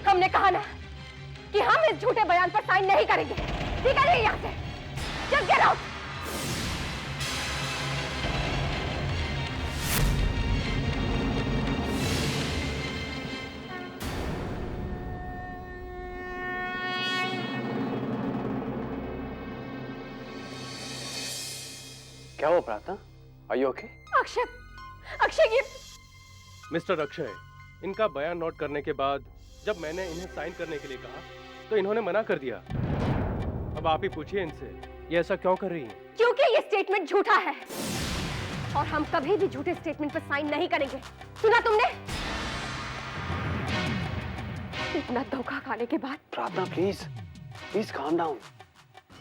हमने कहा ना कि हम इस झूठे बयान पर साइन नहीं करेंगे। ठीक है, यहाँ से जल्द गेट आउट। क्या हुआ Prarthana? Are you okay? Akshay, Akshay ये मिस्टर अक्षय, इनका बयान नोट करने के बाद जब मैंने इन्हें साइन करने के लिए कहा तो इन्होंने मना कर दिया। अब आप ही पूछिए इनसे, ये ऐसा क्यों कर रही हैं? क्योंकि ये स्टेटमेंट झूठा है और हम कभी भी झूठे स्टेटमेंट पर साइन नहीं करेंगे। सुना तुमने? इतना धोखा खाने के बाद। प्रार्थना please, please calm down.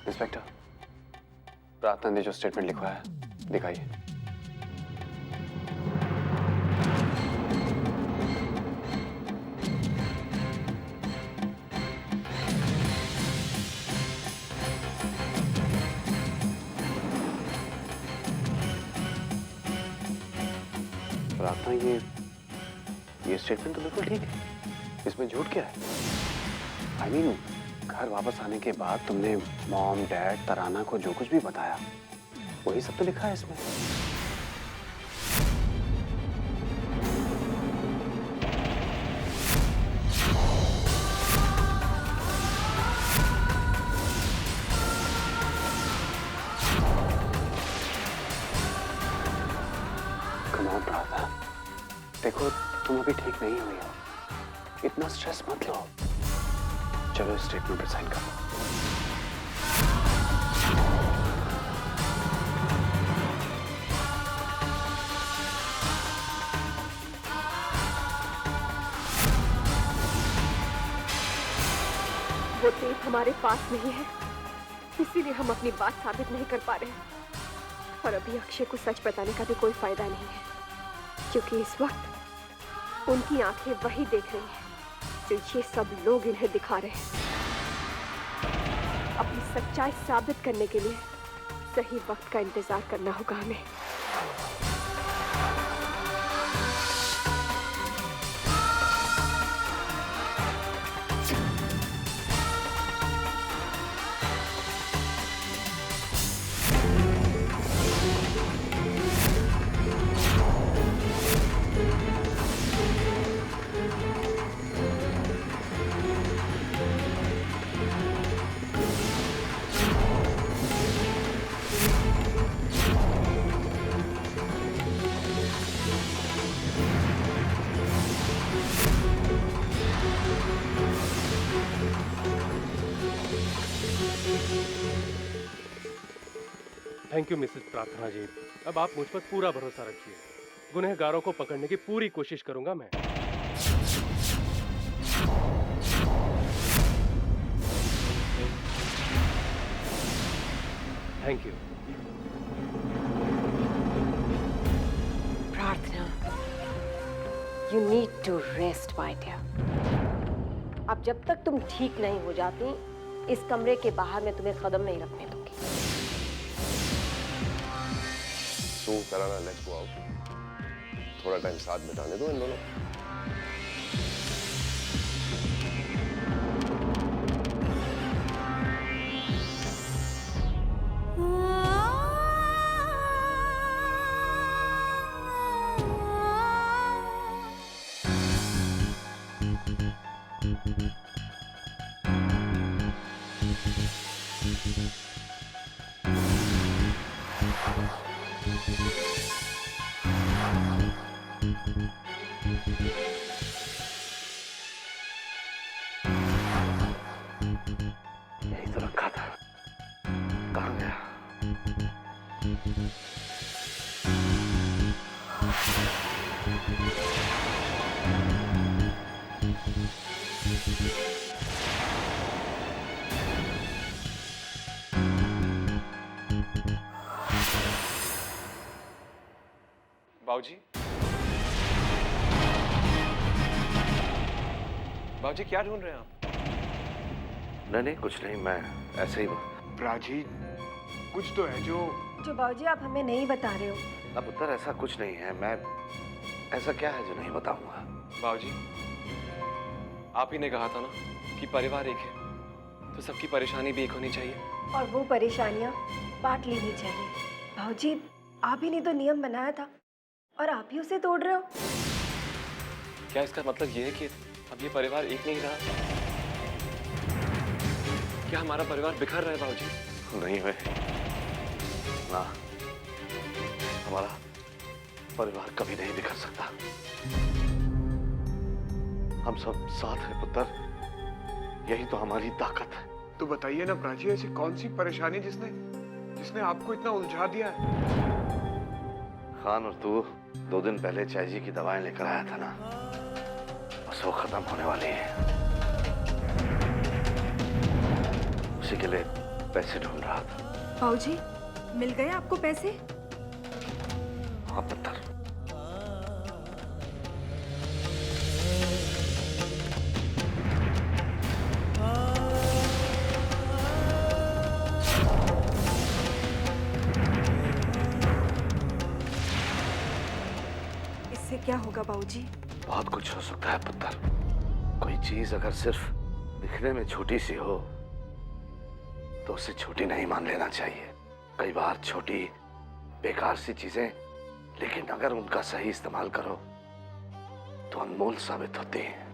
Inspector, प्रार्थना ने जो स्टेटमेंट लिखवाया है दिखाइए। प्रार्थना, ये स्टेटमेंट तो बिल्कुल ठीक है, इसमें झूठ क्या है? आई मीन, घर वापस आने के बाद तुमने मॉम, डैड, तराना को जो कुछ भी बताया वही सब तो लिखा है इसमें। कम ऑन प्रार्थना, देखो तुम अभी ठीक नहीं हुई हो, इतना स्ट्रेस मत लो। चलो स्टेटमेंट पर साइन करो। वो टेप हमारे पास नहीं है, इसीलिए हम अपनी बात साबित नहीं कर पा रहे हैं। और अभी अक्षय को सच बताने का भी कोई फायदा नहीं है, क्योंकि इस वक्त उनकी आंखें वही देख रही हैं जो ये सब लोग इन्हें दिखा रहे हैं। अपनी सच्चाई साबित करने के लिए सही वक्त का इंतजार करना होगा हमें। थैंक यू मिसेस प्रार्थना जी। अब आप मुझ पर पूरा भरोसा रखिए, गुनहगारों को पकड़ने की पूरी कोशिश करूंगा मैं। Thank you. Prarthana, you need to rest my dear. अब जब तक तुम ठीक नहीं हो जाती, इस कमरे के बाहर मैं तुम्हें कदम नहीं रखने दूंगी। तराना, लेट्स गो आउट। थोड़ा टाइम साथ बिताने दो इन दोनों। यही तो रखा था, कहाँ गया? बाबूजी, बाबूजी क्या ढूंढ रहे हैं आप? नहीं कुछ नहीं, मैं ऐसे ही। प्राची, कुछ तो है जो बाबूजी आप हमें नहीं बता रहे हो। अब उत्तर ऐसा कुछ नहीं है। मैं ऐसा क्या है जो नहीं बताऊंगा? बाबूजी, आप ही ने कहा था ना कि परिवार एक है तो सबकी परेशानी भी एक होनी चाहिए। और वो परेशानियां बांट लेनी चाहिए। बाबूजी आप ही ने तो नियम बनाया था और आप ही उसे तोड़ रहे हो। क्या इसका मतलब ये है कि अब ये परिवार एक नहीं रहा? क्या हमारा परिवार बिखर रहा है बाबूजी? नहीं है ना, हमारा परिवार कभी नहीं बिखर सकता। हम सब साथ हैं पुत्र, यही तो हमारी ताकत है। तो बताइए ना प्राची, ऐसी कौन सी परेशानी जिसने आपको इतना उलझा दिया है? खान और तू 2 दिन पहले चाय जी की दवाएं लेकर आया था ना, बस वो खत्म होने वाली है। उसी के लिए पैसे ढूंढ रहा था। बाबूजी मिल गए आपको पैसे? हाँ पुत्र। इससे क्या होगा बाबूजी? बहुत कुछ हो सकता है पुत्र। कोई चीज अगर सिर्फ दिखने में छोटी सी हो तो उसे छोटी नहीं मान लेना चाहिए। कई बार छोटी बेकार सी चीजें, लेकिन अगर उनका सही इस्तेमाल करो तो अनमोल साबित होती हैं।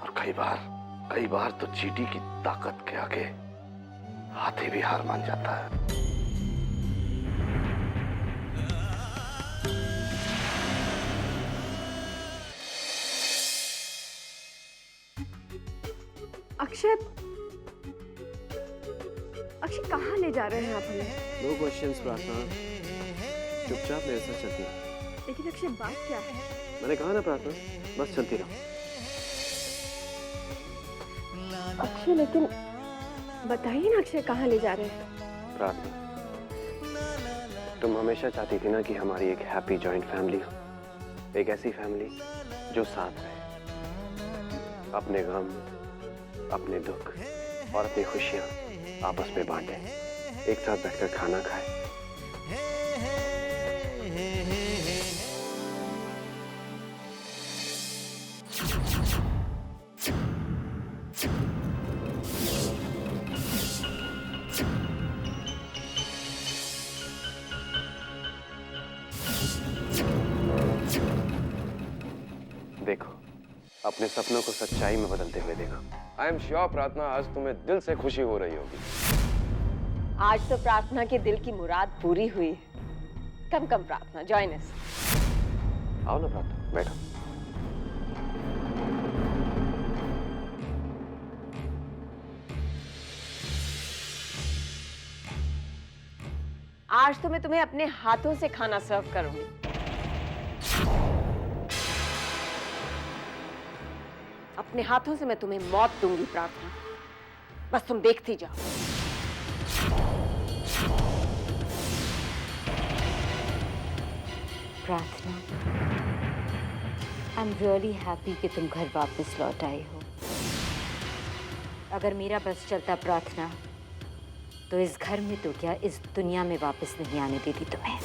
और कई बार तो चींटी की ताकत के आगे हाथी भी हार मान जाता है। अक्षय कहाँ ले जा रहे हैं आप हमें? नो क्वेश्चंस प्रार्थना, चुपचाप मेरे साथ चलती रहो। लेकिन अक्षय बात क्या है? मैंने कहा ना प्रार्थना, बस चलती रहो। अक्षय लेकिन बताइए ना, अक्षय कहाँ ले जा रहे हैं? प्रार्थना, तुम हमेशा चाहती थी ना कि हमारी एक हैप्पी जॉइंट फैमिली हो, एक ऐसी फैमिली जो साथ रहे, अपने गम, अपने दुख और अपनी खुशियां आपस में बांटे, एक साथ बैठकर खाना खाए। देखो, अपने सपनों को सच्चाई में बदलते हुए देखो। आई एम श्योर प्रार्थना, आज तुम्हें दिल से खुशी हो रही होगी। आज तो प्रार्थना के दिल की मुराद पूरी हुई। कम प्रार्थना, जॉइन अस। आओ ना प्रार्थना, बैठो। आज तो मैं तुम्हें अपने हाथों से खाना सर्व करूंगी। अपने हाथों से मैं तुम्हें मौत दूंगी प्रार्थना, बस तुम देखती जाओ। प्रार्थना, आई एम रियली हैप्पी कि तुम घर वापस लौट आई हो। अगर मेरा बस चलता प्रार्थना, तो इस घर में तो क्या, इस दुनिया में वापस नहीं आने देती तुम्हें।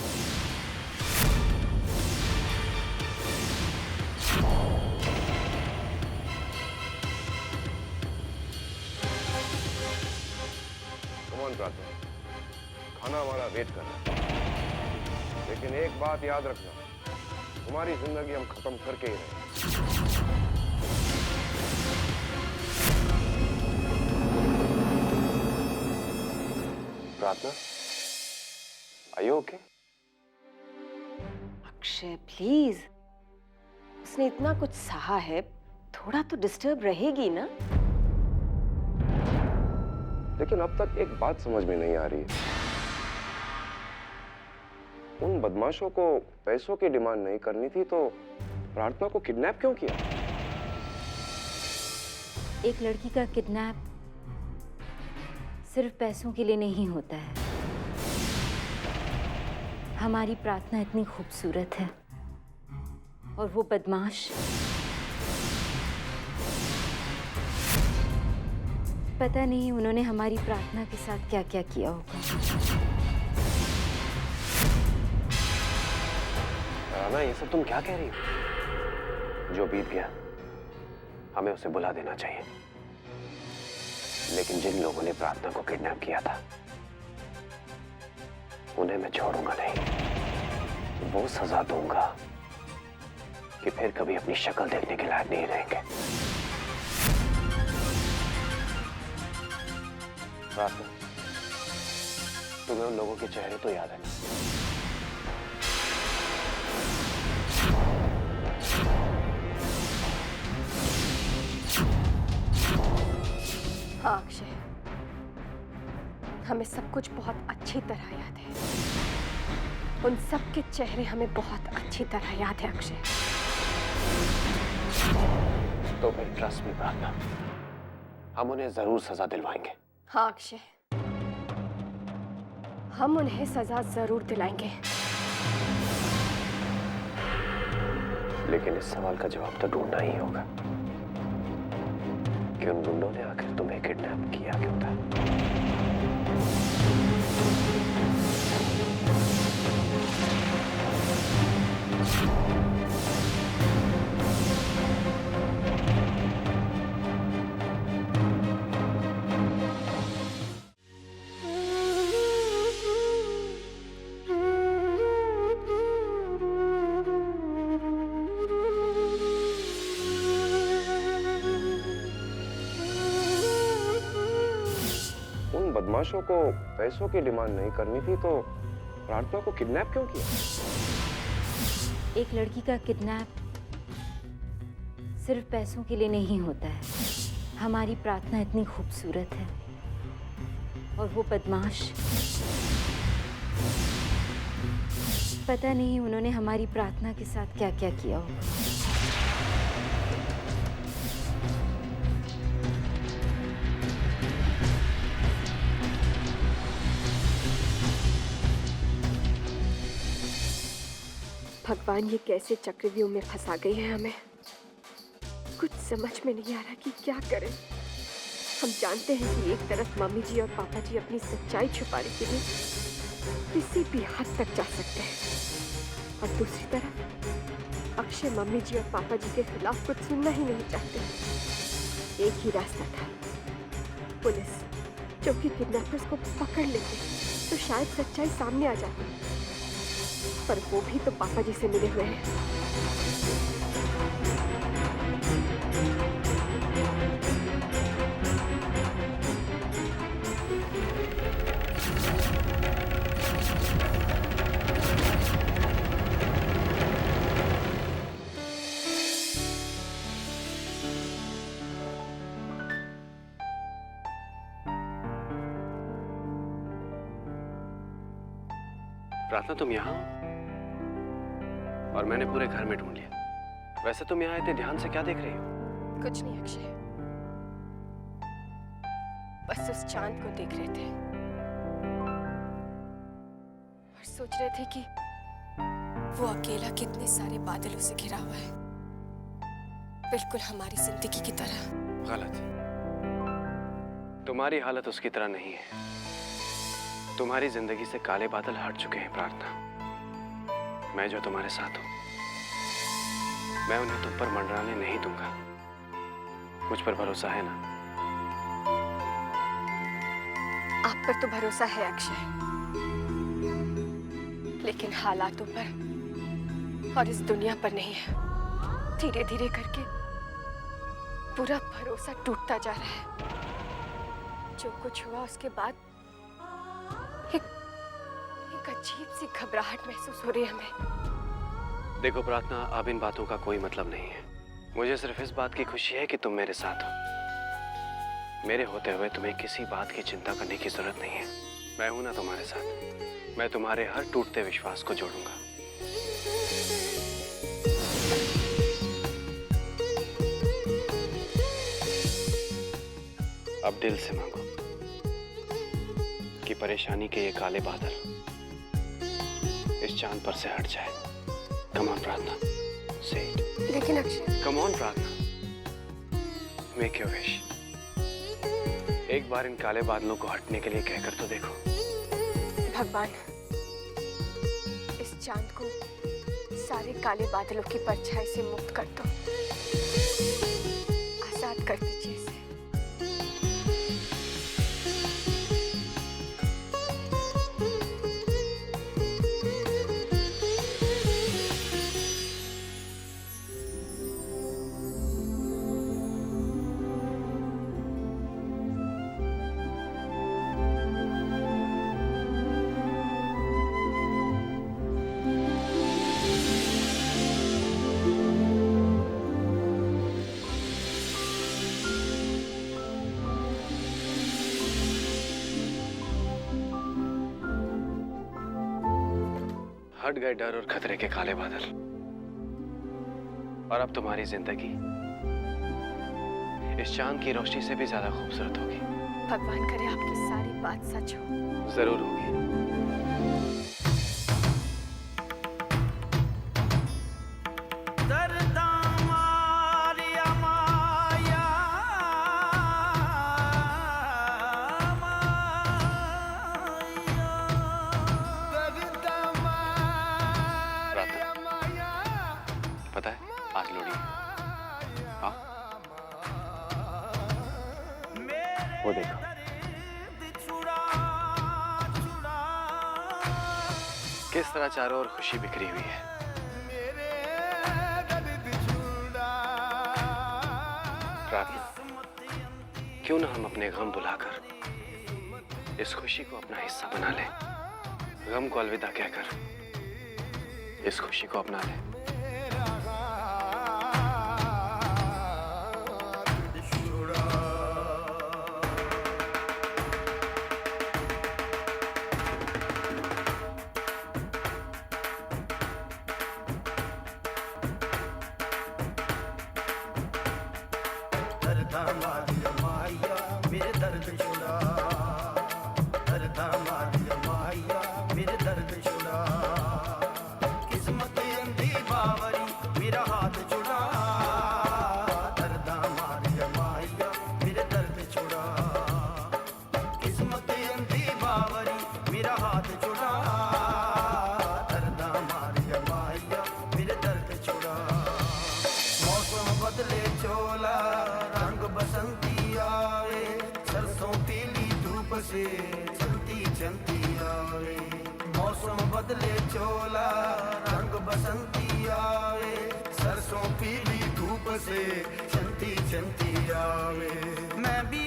प्रार्थना, खाना हमारा वेट कर रहा है, लेकिन एक बात याद रखना, तुम्हारी जिंदगी हम खत्म करके ही रहेंगे। Prarthana, are you okay? Akshay please, उसने इतना कुछ सहा है, थोड़ा तो डिस्टर्ब रहेगी ना। लेकिन अब तक एक बात समझ में नहीं आ रही है, उन बदमाशों को पैसों की डिमांड नहीं करनी थी तो प्रार्थना को किडनैप क्यों किया? एक लड़की का किडनैप सिर्फ पैसों के लिए नहीं होता है। हमारी प्रार्थना इतनी खूबसूरत है और वो बदमाश पता नहीं उन्होंने हमारी प्रार्थना के साथ क्या क्या किया होगा। राना, ये सब तुम क्या कह रही हो? जो बीत गया हमें उसे बुला देना चाहिए, लेकिन जिन लोगों ने प्रार्थना को किडनैप किया था उन्हें मैं छोड़ूंगा नहीं। वो सजा दूंगा कि फिर कभी अपनी शक्ल देखने के लायक नहीं रहेंगे। प्रार्थना, तुम्हें उन लोगों के चेहरे तो याद है ना? हाँ अक्षय, हमें सब कुछ बहुत अच्छी तरह याद है। उन सब के चेहरे हमें बहुत अच्छी तरह याद है अक्षय। तो फिर ट्रस्ट मी प्रार्थना, हम उन्हें जरूर सजा दिलवाएंगे। हाँ अक्षय, हम उन्हें सजा जरूर दिलाएंगे। लेकिन इस सवाल का जवाब तो ढूंढना ही होगा कि उन गुंडों ने आखिर तुम्हें किडनैप किया क्यों था? बदमाशों को पैसों की डिमांड नहीं करनी थी तो प्रार्थना को किडनैप क्यों किया? एक लड़की का किडनैप सिर्फ पैसों के लिए नहीं होता है। हमारी प्रार्थना इतनी खूबसूरत है और वो बदमाश, पता नहीं उन्होंने हमारी प्रार्थना के साथ क्या क्या किया होगा। भगवान, ये कैसे चक्रव्यूह में फंसा गई है हमें। कुछ समझ में नहीं आ रहा कि क्या करें। हम जानते हैं कि एक तरफ मम्मी जी और पापा जी अपनी सच्चाई छुपाने के लिए किसी भी हद तक जा सकते हैं, और दूसरी तरफ अक्षय मम्मी जी और पापा जी के खिलाफ कुछ सुनना ही नहीं चाहते। एक ही रास्ता था, पुलिस, जो कि किडनैपर्स को पकड़ लेते तो शायद सच्चाई सामने आ जाती, पर वो भी तो पापा जी से मिले हुए हैं। प्रार्थना, तुम यहाँ हो? और मैंने पूरे घर में ढूंढ लिया। वैसे तुम यहाँ इतने ध्यान से क्या देख रही हो? कुछ नहीं अक्षय, बस उस चांद को देख रहे थे और सोच रहे थे कि वो अकेला कितने सारे बादलों से घिरा हुआ है, बिल्कुल हमारी जिंदगी की तरह। गलत। तुम्हारी हालत उसकी तरह नहीं है। तुम्हारी जिंदगी से काले बादल हट चुके हैं प्रार्थना। मैं जो तुम्हारे साथ हूं, मैं उन्हें तुम पर मंडराने नहीं दूंगा। मुझ पर भरोसा है ना? आप पर तो भरोसा है अक्षय, लेकिन हालातों पर और इस दुनिया पर नहीं है। धीरे धीरे करके पूरा भरोसा टूटता जा रहा है। जो कुछ हुआ उसके बाद एक अजीब सी घबराहट महसूस हो रही है हमें। देखो प्रार्थना, अब इन बातों का कोई मतलब नहीं है। मुझे सिर्फ इस बात की खुशी है कि तुम मेरे साथ हो। मेरे होते हुए तुम्हें किसी बात की चिंता करने की जरूरत नहीं है। मैं हूं ना तुम्हारे साथ। मैं तुम्हारे हर टूटते विश्वास को जोड़ूंगा। अब दिल से मांगो कि परेशानी के ये काले बादल इस चांद पर से हट जाए। कम ऑन प्रार्थना, से इट। लेकिन अक्षय, कम ऑन प्रार्थना, मेक योर विश। एक बार इन काले बादलों को हटने के लिए कहकर तो देखो। भगवान, इस चांद को सारे काले बादलों की परछाई से मुक्त कर दो, आजाद कर दीजिए इसे। हट गए डर और खतरे के काले बादल, और अब तुम्हारी जिंदगी इस चांद की रोशनी से भी ज्यादा खूबसूरत होगी। भगवान करे आपकी सारी बात सच हो। जरूर होगी। पता है आज लोड़ी है। हाँ? वो देखो, किस तरह चारों ओर खुशी बिखरी हुई है। प्रार्थना, क्यों ना हम अपने गम भुलाकर इस खुशी को अपना हिस्सा बना लें। गम को अलविदा कहकर इस खुशी को अपना लें। मेरे दर्द छुड़ा, दर्द मारिया मेरे दर्द छुड़ा, किस्मत अंधी बावरी मेरा हाथ छुड़ा, दर्द मारिया मेरे दर्द छुड़ा, किस्मत अंधी बावरी मेरा हाथ छुड़ा, दर्द मारिया मेरे दर्द छुड़ा। मौसम बदले चोला रंग बसंती आए, सरसों पीली धूप से चलती चलती आए। मौसम बदले चोला रंग बसंती आए, सरसों पीली धूप से चलती चलती आए। मैं भी